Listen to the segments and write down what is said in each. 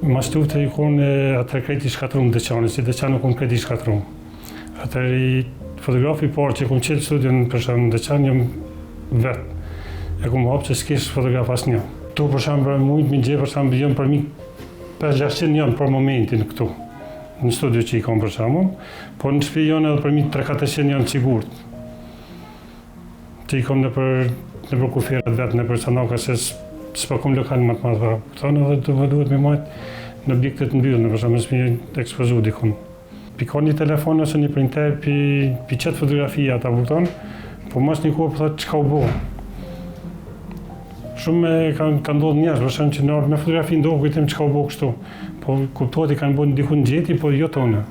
Mas luftë i konë atër krejt i shkatrum deqani, si deqani konë krejt i shkatrum. Atër i fotografi parë që kom qelë studion për shumë deqani jam vetë. E kom hapë që s'kesh fotograf asë një. Tu për shumë mujtë mi gje për shumë jam për mi 5-600 janë për momentin këtu. Në studio që i kom për shumë, po në shpi janë edhe për mi 3-400 janë sigurt. Që i kom në për kufirat vetë, në për sanaka se s'pa kom lokal më të madhë. Këtonë edhe duhet me majtë në objektet në bjullë, në për shumë s'mi ekspozu dikun. Pi ka një telefon ose një printer, pi qëtë fotografia ata vëktonë, po mas një kohë për thotë që ka u bo. Shumë ka ndodhë njerëz, për shumë që në fotografi ndohë kujtim që ka u bo kështu, po kuptohet i kanë bo në dikun gjeti, po jo tonë.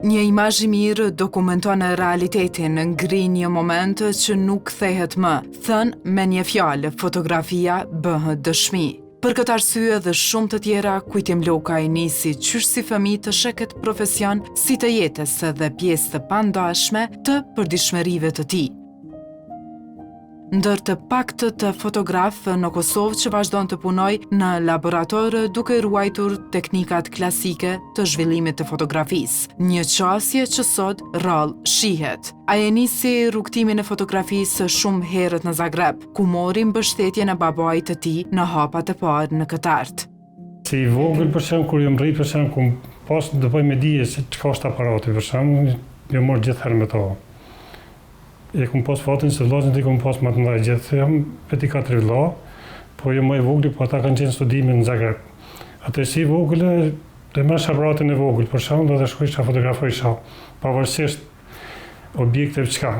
Një imazh i mirë dokumenton realitetin, ngrin një moment që nuk kthehet më. Thënë me një fjalë, fotografia bëhet dëshmi. Për këtë arsye dhe shumë të tjera, Kujtim Lokaj nisi qysh si fëmijë të sheket profesion, si të jetës dhe pjesë të pandashme të përditshmërive të tij. Ndër të paktët të fotograf në Kosovë që vazhdon të punoj në laborator duke ruajtur teknikat klasike të zhvillimit të fotografisë. Një qasje që sot rrallë shihet. Ai e nisi rrugtimin e fotografisë shumë herët në Zagreb, ku mori mbështetjen e babait të tij në hapat e parë në këtë art. Si i vogël për shemb kur jam rrit për shemb ku pas do bëj me dije se çka është aparati për shemb, jo mor gjithherë me to. E kom pas fatin se vllazën i kom pas më të ndaj gjithë, jam veti 4 vëlla, po jo më i vogël, po ata kanë qenë studime në Zagreb. Atë si vogël, dhe më aparatin e vogël, për shembull, do të shkoj të fotografoja, pavarësisht objekteve çka.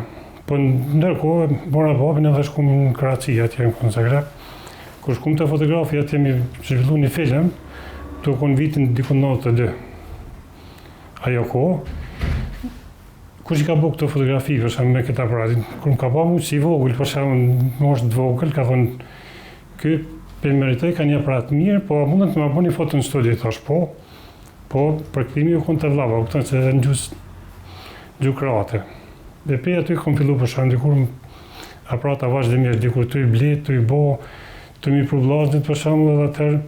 Po ndërkohë mora babin edhe shkum në Kroaci atje në Zagreb. Kur shkum te fotografi atje mi zhvillu një film, tu kon vitin diku 92. Ajo kohë kush i ka bërë këto fotografi për shembull me këtë aparatin, kur më ka pa mua si vogël, për shembull, moshë të vogël, ka thonë, ky për meritoj ka një aparat mirë, po mundet të më bëni foto në studio, thash, po për kthimi u kon të vllava, kupton se në gjuhë kroate. Dhe pe aty kom fillu për shembull, dikur aparata vazhdimisht, dikur tu i blet, tu i bo, tu mi pru vllaznit për shembull, edhe atëherë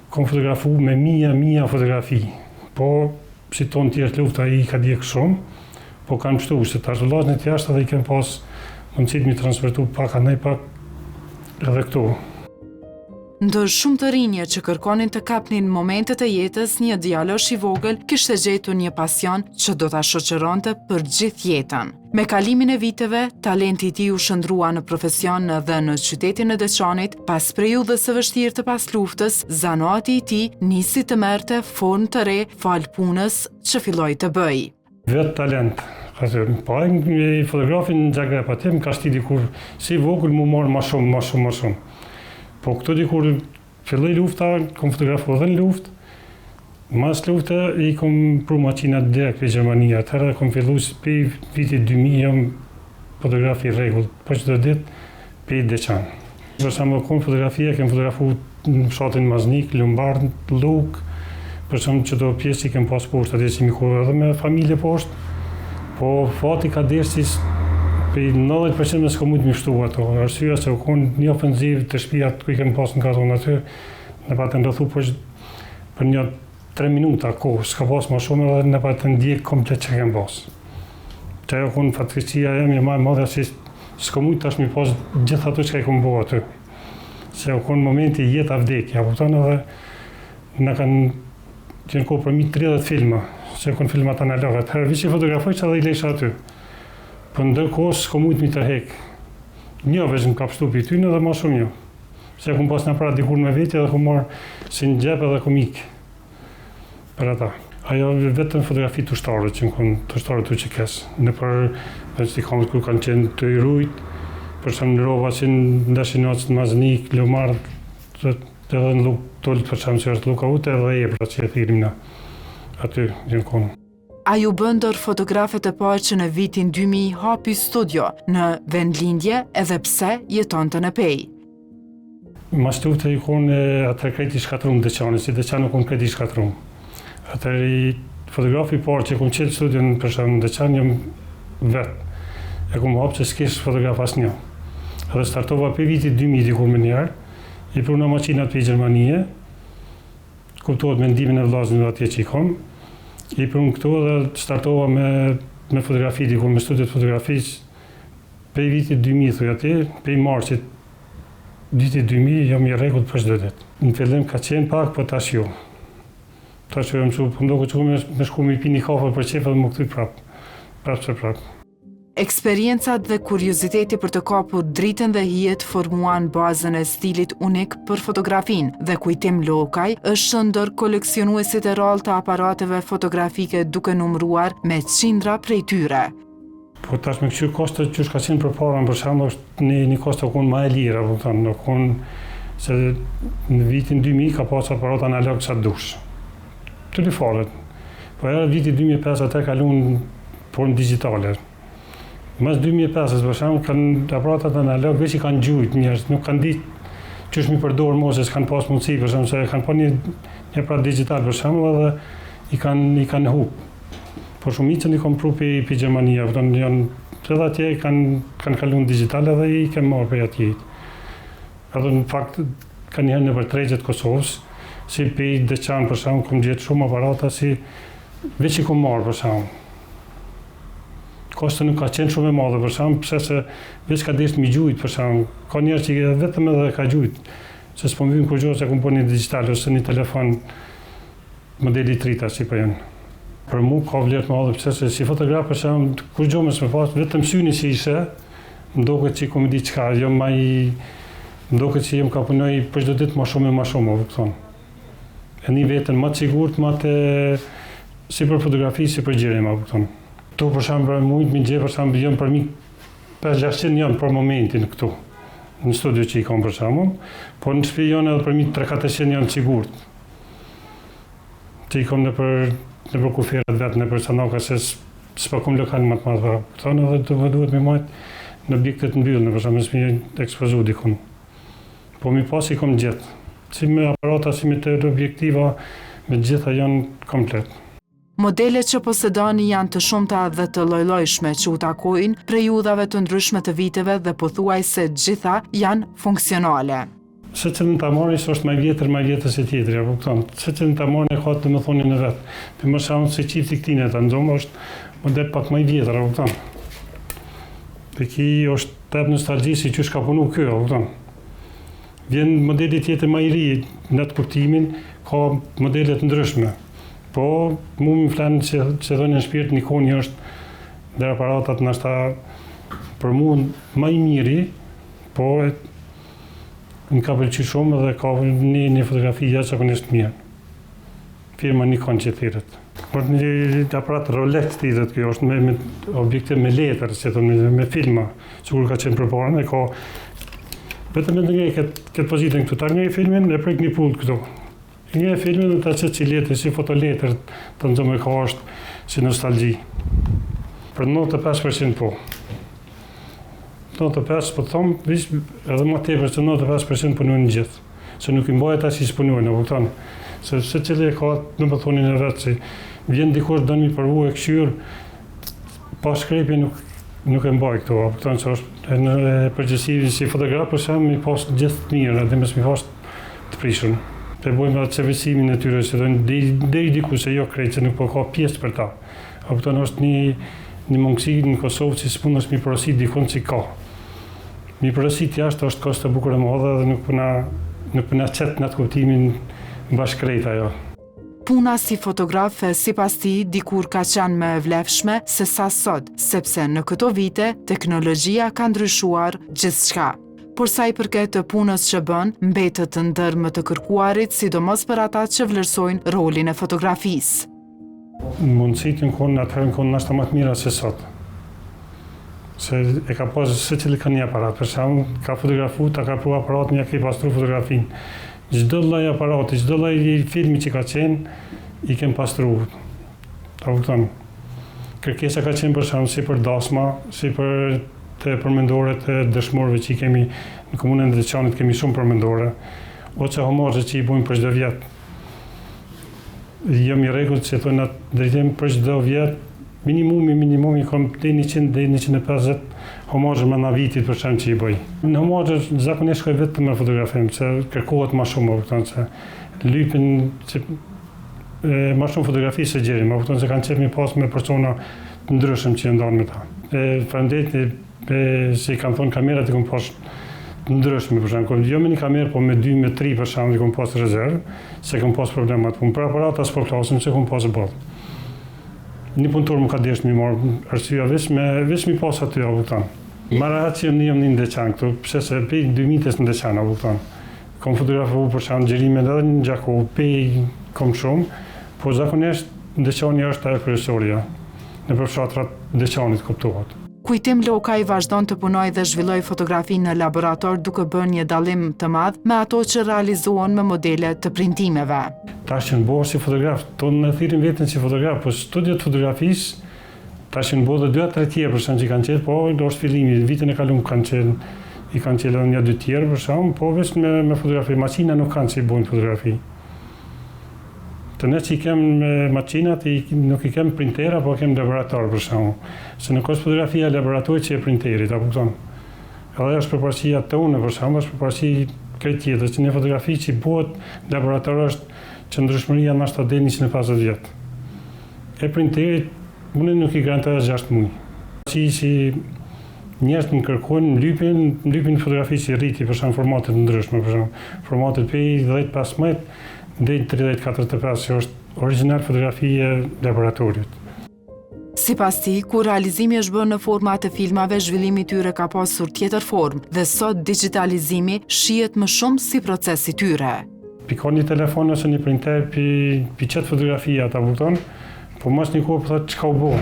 kom fotografu me mia fotografi. Po si ton tjerë lufta i ka djeg shumë. Po kanë pështu, se tash vllaznit jashtë edhe i kanë pas mundësit mi transfertu pak edhe këtu. Ndër shumë të rinje që kërkonin të kapnin momentet e jetës, një djalosh i vogël kishte gjetur një pasion që do ta shoqëronte për gjithë jetën. Me kalimin e viteve, talenti i tij u shndrua në profesion dhe në qytetin e Deçanit, pas periudhës së vështirë të pas luftës, zanoati i tij nisi të merrte formë të re fal punës që filloi të bëj. Vetë talent. Po ai fotografin në Zagreb atje më ka shti dikur si vogël mu marr më shumë. Po këtu dikur filloi lufta, kom fotografuar edhe në luftë. Mas lufte i kom pru makinat direkt në Gjermani. Atëherë kom fillu pe vitit 2000 jam fotograf i rregull, po çdo ditë pe Deçan. Për shembull kom fotografia, kem fotografuar në fshatin Maznik, Lombard, Luk. Për shumë që do pjesë i kem pas poshtë atje si miku edhe me familje poshtë, po fati ka dersis për 90% me s'ka mujtë mi shtu ato. Arsyeja se u konë një ofenziv të shtëpiat ku i kem pas në katon aty, në pa të ndërthu për një 3 minuta kohë, s'ka pas ma shumë edhe në pa të ndjek komplet që kem pas. Që u konë fatkeqësia e më e madhe si s'ka mujtë tash mi pas gjithë ato që i kom bo aty. Se u konë momenti jetë vdekja, kupton edhe në kanë që në kohë për mi 30 filma, se kënë filmat analoga, atëherë vishë i fotografoj që edhe i lesha aty. Për ndërkohë s'ko mujtë mi tërhek. Një veç më ka pështu për i tynë edhe ma shumë një. Se kënë pas në aparat dikur me veti edhe kënë marë si në gjep edhe kënë ikë. Për ata. Ajo vetëm fotografi të ushtarët që në kënë të ushtarët të që kesë. Në për veç t'i kamët kërë kanë qenë të i rujt, për shumë në rova që në ndashinatës në Maznik, Lomard, edhe në lukë tullët për shumë që është luka ute edhe ebra që e thirim na aty gjënë konë. A ju bëndër fotografet e parë që në vitin 2000 hapi studio në vendlindje edhe pse jeton të në pej. Mas luftë i konë atër krejt i shkatrum Deçani, si Deçani konë krejt i shkatrum. Atër i fotografi parë që kom qelë studion për shumë Deçani jam vetë. E kom hapë që s'kesh fotograf asë një. Edhe startova për vitit 2000 dikur me njerë. I pruna makinat për Gjermanie, kuptohet mendimin e vllazërit atje që i kam. I prum këtu dhe startova me fotografi, diku me studiet fotografisë, prej vitit 2000 thuj atje, prej marsit vitit 2000 jam i rregullt për çdo ditë. Në fillim ka qenë pak, po tash jo. Tash jam çu po ndoku çu me shku me pini kafe për çef dhe më kthy prap. Eksperiencat dhe kurioziteti për të kapur dritën dhe hijet formuan bazën e stilit unik për fotografinë dhe Kujtim Lokaj është ndër koleksionuesit e rrallë të aparateve fotografike duke numëruar me qindra prej tyre. Po tash me këqyr kostet që ka qenë përpara, për shembull është një kosto konë më e lira, po thënë, në konë se në vitin 2000 ka pas aparat analog sa dush. Telefonet. Po era viti 2005 atë kalon por në digjitale. Mas 2005 për shembull kanë aparatat analog veç i kanë gjujt njerëz, nuk kanë ditë ç'është mi përdor mos, s'kan pas mundësi për shembull se kanë pa një aparat digjital për shembull edhe i kanë hub. Po shumicën i kam pru për Gjermania, edhe atje kanë kalun digital edhe i kem marrë për atje. Edhe në fakt kanë njëherë në për tregjet Kosovës, si për Deçan për shembull, kam gjetë shumë aparata si veç i kam marrë për shembull. Kosta nuk ka qenë shumë e madhe për shembull, pse se veç ka desht mi gjujt për shembull. Ka njerëz që vetëm edhe ka gjujt, se s'po më vjen kur gjë se kam bërë një digital ose një telefon modeli 3 tash si po janë. Për mu ka vlerë të madhe, pse se si fotograf për shembull, kur gjë më pas, vetëm syni që ishe, më duket që kom di çka, jo më më duket që jam ka punoj për çdo ditë më shumë, kupton. E një veten më të sigurt, më të si për fotografi, si për gjëra, kupton. Tu për shembull mund të më gjej për shembull jam për mi 5-600 janë për momentin këtu. Në studio që i kam për shembull, po në shtëpi janë edhe për mi 3-400 janë sigurt. Që i kam në për kufirat vetë, në për sanaka, se s'pa kom lokal më të madhë, këtonë edhe të duhet me majtë në objektet në byllë, në për shembull s'mi ekspozu dikun. Po mi pas i kom gjithë, si me aparata, si me të objektiva, me gjitha janë komplet. Modelet që posedoni janë të shumta dhe të lloj-llojshme që u takojnë periudhave të ndryshme të viteve dhe pothuajse gjitha janë funksionale. Secilin ta marrë është më vjetër se tjetri, apo kupton. Secilin ta marrë ka domethënë në vet. Për më shumë se çifti këtine ta nxomë është model pak më i vjetër, apo kupton. Për është tep nostalgji si që ka punu kjo, apo kupton. Vjen modeli tjetër më i ri në të kuptimin, ka modele të ndryshme. Po mu më flanë që dhënë në shpirt Nikoni është dhe aparatat nështë për mu më i miri, po më ka pëlqy shumë dhe ka një fotografi jashtëzakonisht mirë. Firma Nikon që thirret. Është një aparat Rolex thirret kjo, është me objektiv me letër, si thonë me filma, sikur ka qenë përpara, e ka vetëm të ngrej këtë pozitën këtu, ta ngrej filmin e prek një pull këtu. Një filmin dhe ta qëtë që letër, si fotoletër të nëzëmë e ka është si nostalgji. Për 95% po. 95% po thomë, edhe ma tepër se 95% punojnë gjithë. Se nuk i mbajt as i s'punojnë, apo kupton. Se cili e ka në më thonin e vetë, si vjen dikush dënë mi përvu e këshyr, pas shkrepje nuk e mbaj këto, apo kupton, se është në përgjësi si fotograf për shemë mi pas gjithë të mirë, edhe mes mi pas të prishën. Të bojmë atë servisimin e tyre, se deri diku se jo krejtë, se nuk po ka pjesë për ta. Apo këton është një mungësi në Kosovë që s'punë është mi porosit dikon që ka. Mi porosit jashtë është kostë e bukur e madhe dhe nuk përna qëtë në atë kuptimin bashkë krejtë ajo. Puna si fotografe, sipas tij, dikur ka qenë më e vlefshme se sa sot, sepse në këto vite teknologjia ka ndryshuar gjithçka. Por sa i përket të punës që bën, mbetet të ndër më të kërkuarit, sidomos për ata që vlerësojnë rolin e fotografisë. Mundësitë në konë atëherë në konë nështë më të mira se sot. Se e ka pasë secili ka një aparat, për shembull, ka fotografu, ta ka pru aparat, një ka i pastru fotografinë. Çdo lloj aparati, çdo lloj filmi që ka qenë, i kem pastru. Ta kupton. Kërkesa ka qenë për shembull si për dasma, si për të përmendore të dëshmorëve që i kemi në komunën e Deçanit, kemi shumë përmendore, ose homazhe që i bojmë për çdo vjet. Jam i rregullt që thonë atë drejtim për çdo vjet, minimumi kam deri 100 deri 150 homazhe më vitit për shemb që i bëj. Në homazhe zakonisht shkoj vetëm me fotografim, se kërkohet më shumë, kupton se lypin që ma shumë fotografi se gjerin, ma kupton se kanë qef mi pas me persona të ndryshëm që ndonë me ta. Faleminderit se i kanë thonë kamerat i kom pas të ndryshme, për shembull, jo me një kamerë, po me 2, me 3 për shembull, i kom pas rezervë, se kom pas problemat. Për aparata s'po klasim se kom pas boll. Një punëtor më ka desh mi marrë arsyeja veç mi pas aty, a kupton. Mara atë që jam një ndeqan këtu, pse se pej 2000 në ndeqan, a kupton. Kom fotografu për shembull xhirimin edhe në Gjaku, pej kom shumë, po zakonisht ndeqani është ajo kryesorja. Në përfshatrat ndeqanit kuptohet. Kujtim Lokaj vazhdon të punoj dhe zhvilloj fotografi në laborator duke bërë një dallim të madh me ato që realizohen me modele të printimeve. Tash që në bëhë si fotograf, tonë në thirin vetën si fotograf, po studiot fotografisë, tash që në bëhë dhe 2-3 tjerë për shumë që kanë qenë, po është fillimi, vitën e kalum i kanë qenë një 2 tjerë për shumë, po vesh me fotografi, maqina nuk kanë që i bojnë fotografi. Të ne që i kem maqinat, nuk i kem printera, po kem laborator për shumë. Se në kosë fotografia laboratori që e printerit, a kupton. Edhe është përparësia të une për shumë, është përparësi krejt tjetër, që një fotografi që i bëhet laborator është që ndryshmëria në ashtë të dhe 150 vjetë. E printerit, unë nuk i garantoja 6 muaj. Që njerëz më kërkojnë lypin fotografi që i rriti, për shumë formatet ndryshme, për shumë formatet pej 10-15 dhe 30-45 që është original fotografi e laboratorit. Sipas tij, kur realizimi është bërë në forma të filmave, zhvillimi i tyre ka pasur tjetër formë dhe sot digitalizimi shihet më shumë si proces i tyre. Pikon një telefon ose një printer pi qëtë fotografia, ta kupton, po mos një kohë thotë çka u bë.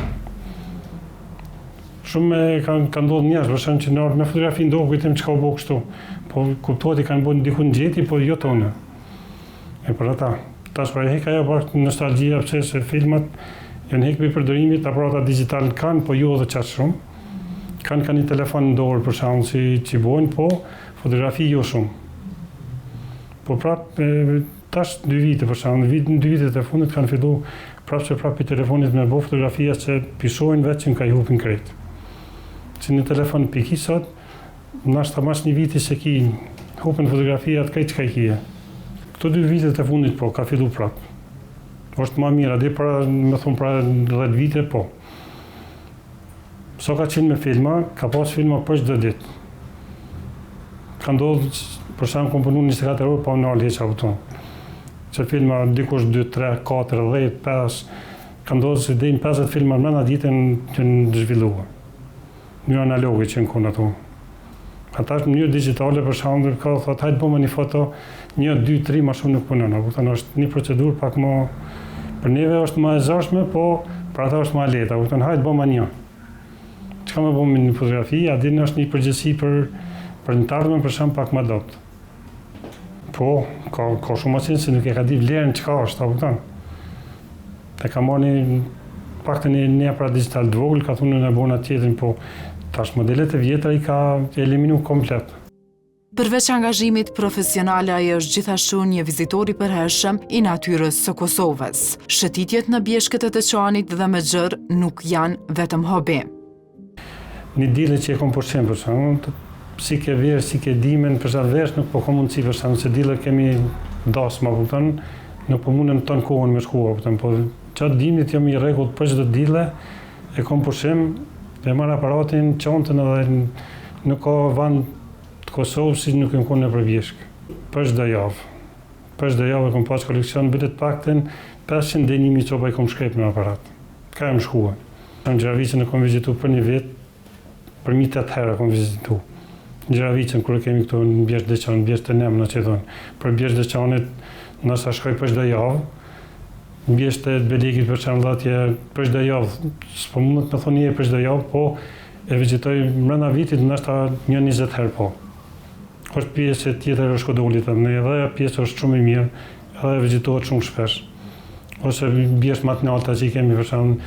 Shumë kanë ndodhur njerëz, për shembull, që me fotografi ndohë kujtim çka u bë kështu, po kuptohet i kanë bërë diku në gjeti, po jo tonë. E për ata, tash për e hek ajo pak nostalgjia pse se filmat janë hek për përdorimit, aparata digital kanë, po jo edhe qatë shumë. Kanë një telefon në dorë për shembull si që bojnë, po fotografi jo shumë. Po tash 2 vite për shembull, në 2 vitet e fundit kanë fillu prapë i telefonit me bo fotografia që pisojnë vetë që në ka i hupin krejt. Që një telefon piki sot, nashta mas një viti se ki hupin fotografia të krejt që ka i kije. Këto 2 vitet e fundit po, ka fillu prapë. është ma mirë, adhe para, me thonë para 10 vite, po. So ka qenë me filma, ka pas filma për çdo ditë. Ka ndodhë, për shembull, kom punu 24 orë, pa në alë heqa buton. Që filma dikush 2, 3, 4, 10, 5, ka ndodhë se dhejnë 50 filma në mëna ditën që në zhvillua. Një analogi që në konë ato. Ata është mënyrë digitale, për shembull, ka thotë, hajtë bëma një foto, 1, 2, 3, ma shumë nuk punon. Është një procedurë pak më, për neve është më e zashme, po për ata është më e lehtë. Hajtë bëma një. Çka më bëmë një fotografi, a dini është një përgjithësi për një tardhmen për shembull pak më dot. Po, ka shumë asin se nuk e ka di vlerën çka është, a kupton? Te ka marrë paktën një aparat digital të vogël, ka thunë në bona tjetrin, po tash modelet e vjetra i ka eliminu komplet. Përveç angazhimit profesional, ai është gjithashtu një vizitor i përhershëm i natyrës së Kosovës. Shëtitjet në bjeshkët e të Çanit dhe me gjër nuk janë vetëm hobi. Një dile që e kom përshem për shembull, si ke verë, si ke dimen, për shembull vesh nuk po kom mundësi për shembull, se dile kemi dasë, ma kupton, nuk po mundem ton kohën me shkuar, kupton, po çat dimit jam i rregullt për çdo dile, e kom përshem, dhe marr aparatin, çantën edhe nuk ka vend të Kosovës si nuk kem qenë në Bjeshkë. Për çdo javë. Për çdo javë kom pas koleksion bilet paktën 500 deri 1000 copa i kom shkrep në aparat. Ka më shkuar. Në Gjeravicën e kom vizitu për një vit, për 8 herë kom vizitu. Në Gjeravicën, kur kemi këtu në Bjeshkë Deçan, Bjeshkë të Nemna që thonë. Për Bjeshkë Deçanit, nësa shkoj për çdo javë, në Bjeshkë të Belegit për shembull atje për çdo javë, s'po mundet me thonë për çdo javë, po e vizitoj brenda vitit ndoshta 20 herë po. Është pjesë tjetër e Shkodolit, edhe pjesë është shumë e mirë, edhe vizitohet shumë shpesh. Ose Bjeshkë më të larta që kemi për shembull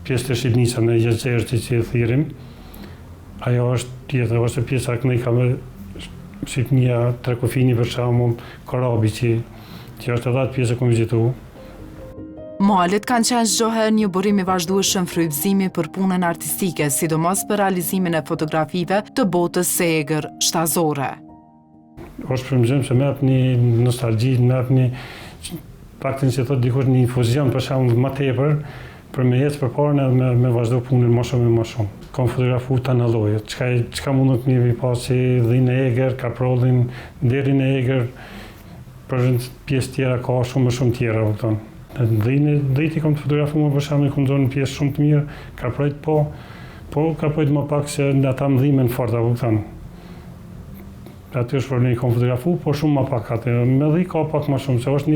pjesë të Shqipnisë në Gjergjerti që e thirrim. Ajo është tjetër, ose pjesa Knejka me Shqipnia, Trekufini për shembull, Korabi që është edhe atë pjesë që vizitu. Malet kanë qenë çdoherë një burim i vazhdueshëm frymëzimi për punën artistike, sidomos për realizimin e fotografive të botës së egër shtazore. Është frymëzim se më jep një nostalgji, më jep një Praktin që thot dikush një infuzion për shembull më tepër për me ecë përpara edhe me vazhdo punën më shumë. Kam fotografu të në lloje, çka mundot mi pas si dhinë e egër, kaprollin, derin e egër, për pjesë tjera ka shumë tjera, kupton. Dhiti kam të fotografu më për shembull kam zonë pjesë shumë të mirë, kaprojt po kaprojt më pak se ata më dhimen forta, kupton. Aty është problemi, kam fotografu, po shumë më pak atë. Me dhi ka pak më shumë, se është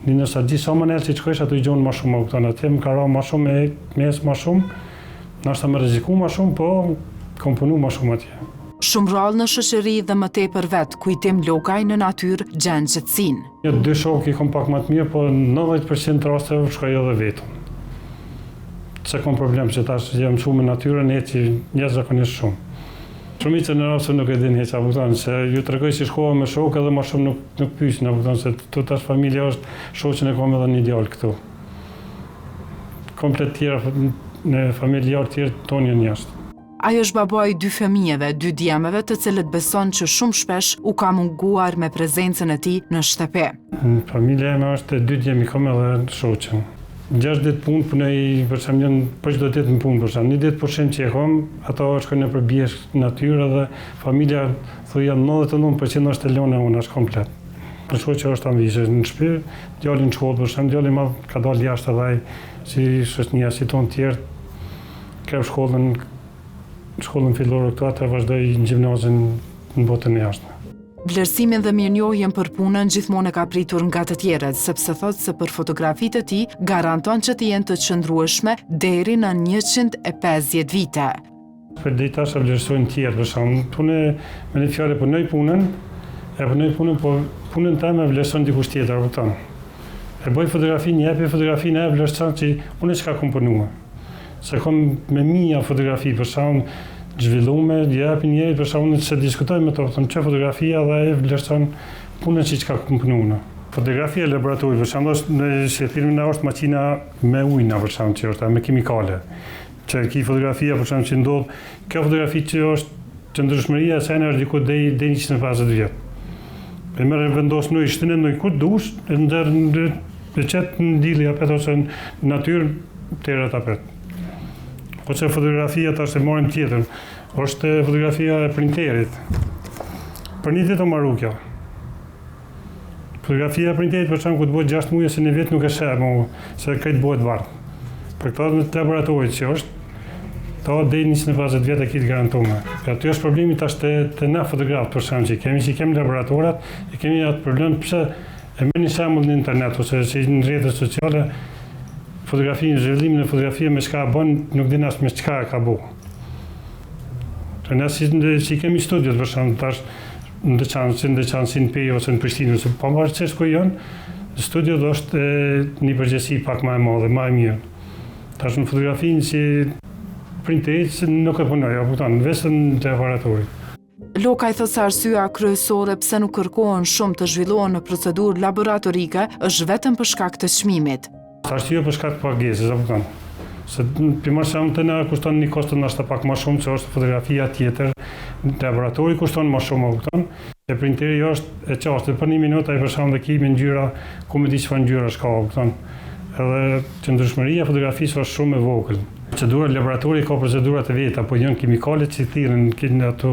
një nostalgji sa më nelë që qëkojsh aty gjonë më shumë, kupton. Aty më ka ra më shumë, me esë më shumë, nështë më rreziku më shumë, po kam punu më shumë atje. Shumë rallë në shoqëri dhe më tepër vetë, kujtim lokaj në natyrë gjenë qetësinë. Një dy shokë i kam pak më të mirë, po 90% rasteve shkoj edhe vetëm. Se kam problem që tash jam shumë në natyrën e që një zakonisht shumë. Shumica në raste nuk e din heqa, kupton, se ju tregoj si shkova me shokë edhe më shumë nuk pyesin, kupton, se tu tash familja është shoqën e kam edhe një djalë këtu. Komplet tjera, në familjarë tjerë tonë janë jashtë. Ajo është babaj 2 fëmijëve, 2 djemeve të cilët beson që shumë shpesh u ka munguar me prezencën e tij në shtëpi. Familja ime është 2 djemi, kam edhe shoqën. 6 ditë punë punoj, për shembull, për çdo ditë në punë, për shembull, 1 ditë pushim që e kam, ato shkojnë në përbiesh natyrë dhe familja thoya 99% është e lënë unë as komplet. Për shkak që është ambicioz në shtëpi, djalin në shkollë, për shembull, djali i madh ka dalë jashtë edhe ai si shoqënia si tonë tjerë, ka shkollën fillore këtu, atë vazhdoi në gjimnazin në botën e jashtme. Vlerësimin dhe mirënjohjen për punën gjithmonë e ka pritur nga të tjerët, sepse thotë se për fotografitë e tij garanton që të jenë të qëndrueshme deri në 150 vite. Për dita sa vlerësojnë tjerë, për shembull, punë me një fjalë punoj punën, po punën time vlerëson dikush tjetër, kupton. E bëj fotografinë, jepi fotografinë, vlerëson që unë çka kam punuar. Se kam me mia fotografi, për shembull, zhvillume, jepi njëri, për shembull, se diskutojmë me to, thonë çfarë fotografia dhe ai vlerëson punën që çka kam punuar. Fotografia e laboratorit, për shembull, në filmin është makina me ujë, për shembull, që është me kimikale. Që ki fotografia, për shembull, që ndodh, kjo fotografi që është qëndrueshmëria e saj është diku deri 150 vjet. E merr vendos në shtinë në ku dush, e ndër në çet në dili apo ose në natyrë tëra tapet. Ose fotografia tash e marrim tjetër, është fotografia e printerit. Për një ditë o marru kjo. Fotografia e printerit për shembull ku të bëhet 6 muaj se në vit nuk e sheh, se këtë bëhet varr. Për këto në laboratorit që është, to deri 150 vjet e kitë garantuar. Aty është problemi tash te na fotografët për shembull, që kemi laboratorat, e kemi atë problem pse e merrni shembull në internet ose në rrjetet sociale, fotografinë, zhvillimin e fotografie me çka bën, nuk din as me çka ka bu. Ne si kemi studiot për shembull tash në Deçansi në Pejo ose në Prishtinë, ose pavarësisht ku janë, studiot është një përgjegjësi pak më e madhe, më e mirë. Tash në fotografinë si printerit nuk e punoj, kupton, vetëm në laboratorit. Lokaj thot se arsyeja kryesore pse nuk kërkohen shumë të zhvillohen në procedurë laboratorike është vetëm për shkak të çmimit. Arsyeja për shkak të pagesës, kupton. Se për shembull të na kushton një kosto ndoshta pak më shumë se është fotografia tjetër, laboratori kushton më shumë, kupton. E printeri është e çastë, për 1 minutë ai për shembull e kimi ngjyra, ku më di çfarë ngjyrash ka, kupton. Edhe qëndrueshmëria e fotografisë është shumë e vogël. Procedura laboratori ka procedurat e veta, po janë kimikalet që thirrën në ato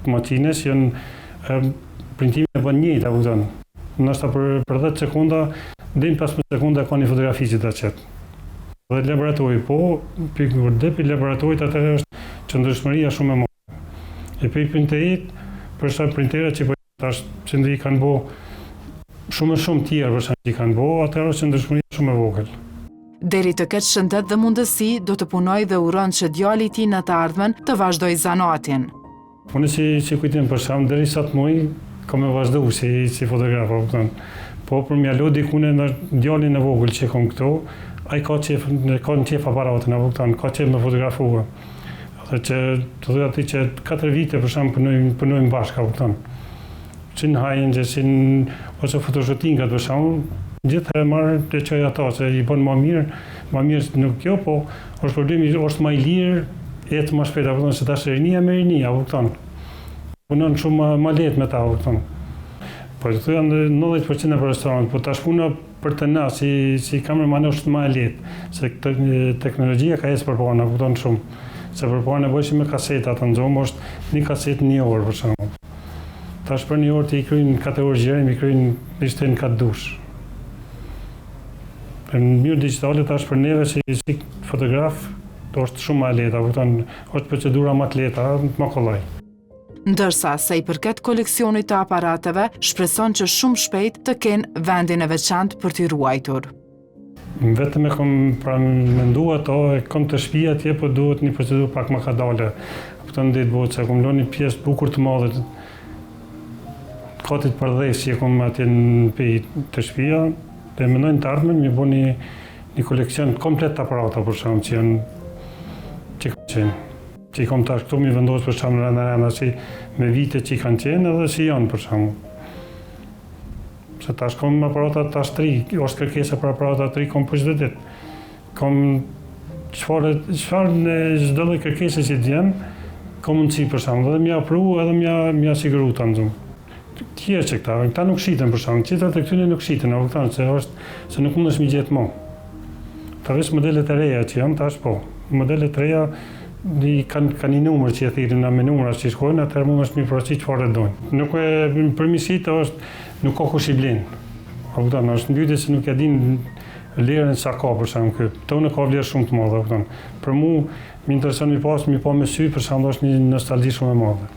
makines, janë printimi e bën njëjtë, kupton. Ndoshta për 10 sekonda, deri 15 sekonda ka një fotografi që ta çet. Dhe laboratori, po pikë depi laboratorit atëherë është qëndrueshmëria shumë e madhe. E pikë printerit, për sa printerat që po tash që ndi kanë bo shumë tjerë për sa që kanë bo, atëherë është qëndrueshmëria shumë e vogël. Deri të ketë shëndet dhe mundësi, do të punoj dhe uron që djali i tij në të ardhmen të vazhdoj zanatin. Unë si kujtim për shkak deri sa të muj, kam e vazhdu si fotograf, kupton. Po për mjalo dikune në djalin e vogël që kam këtu, ai ka në qef aparatin, kupton, ka qef me fotografua. Dhe që të thotë aty që 4 vite për shembull punojmë bashkë, kupton. Që në hajnë, që ose fotoshootingat për shembull, gjithë e marrë të qoj ato, se i bën më mirë nuk kjo, po është problemi, është më i lirë, jetë më shpejt, kupton, se tash rinia me rinia, kupton. Punon shumë më lehtë me ta, kupton. Po të janë 90% për restorant, po tash puna për të na si kameraman është më e lehtë, se teknologjia ka ecë përpara, na kupton shumë. Se përpara nevojshim me kaseta, të nxomë është një kasetë 1 orë për shembull. Tash për 1 orë ti i kryen 4 orë gjërim, i kryen ishte në 4 dush. Në mënyrë digjitale tash për neve si fotograf, është shumë më e lehtë, kupton, është procedura më të lehta, më kollaj. Ndërsa sa i përket koleksionit të aparateve, shpreson që shumë shpejt të kenë vendin e veçantë për t'i ruajtur. Vetëm e kom menduar ato, e kom të shtëpia atje, po duhet një procedurë pak më kadale. Kupton ditë botë, se kom lënë një pjesë bukur të madhe katit përdhes që e kom atje në të shtëpia, dhe mendojnë të ardhmen mi bo një koleksion komplet të aparata për shkak që janë që kanë qenë. Që i kom tash këtu mi vendosë për shkak renda si me vite që i kanë qenë edhe si janë për shkak. Se tash kom aparata tash 3, është kërkesa për aparata 3 kom për çdo ditë. Kom çfarë në çdo lloj kërkese që të jenë, kom mundësi për shkak, edhe më apru edhe më siguru ta nxum. Tjerë që këta nuk shiten për shkak, qitrat e këtyre nuk shiten, a kupton se nuk mundesh mi gjetë më. Ta vesh modelet e reja që janë tash po. Modelet e reja kanë një numër që e thirrin me numra që shkojnë, atëherë mund është mi porosi çfarë dojnë. Nuk e përmirësitë është nuk ka kush i blen. A kupton, është ndytje se nuk e din vlerën sa ka për shkak ky. Tonë ka vlerë shumë të madhe, a kupton. Për mua më intereson mi pa me sy për shkak është një nostalgji shumë e madhe.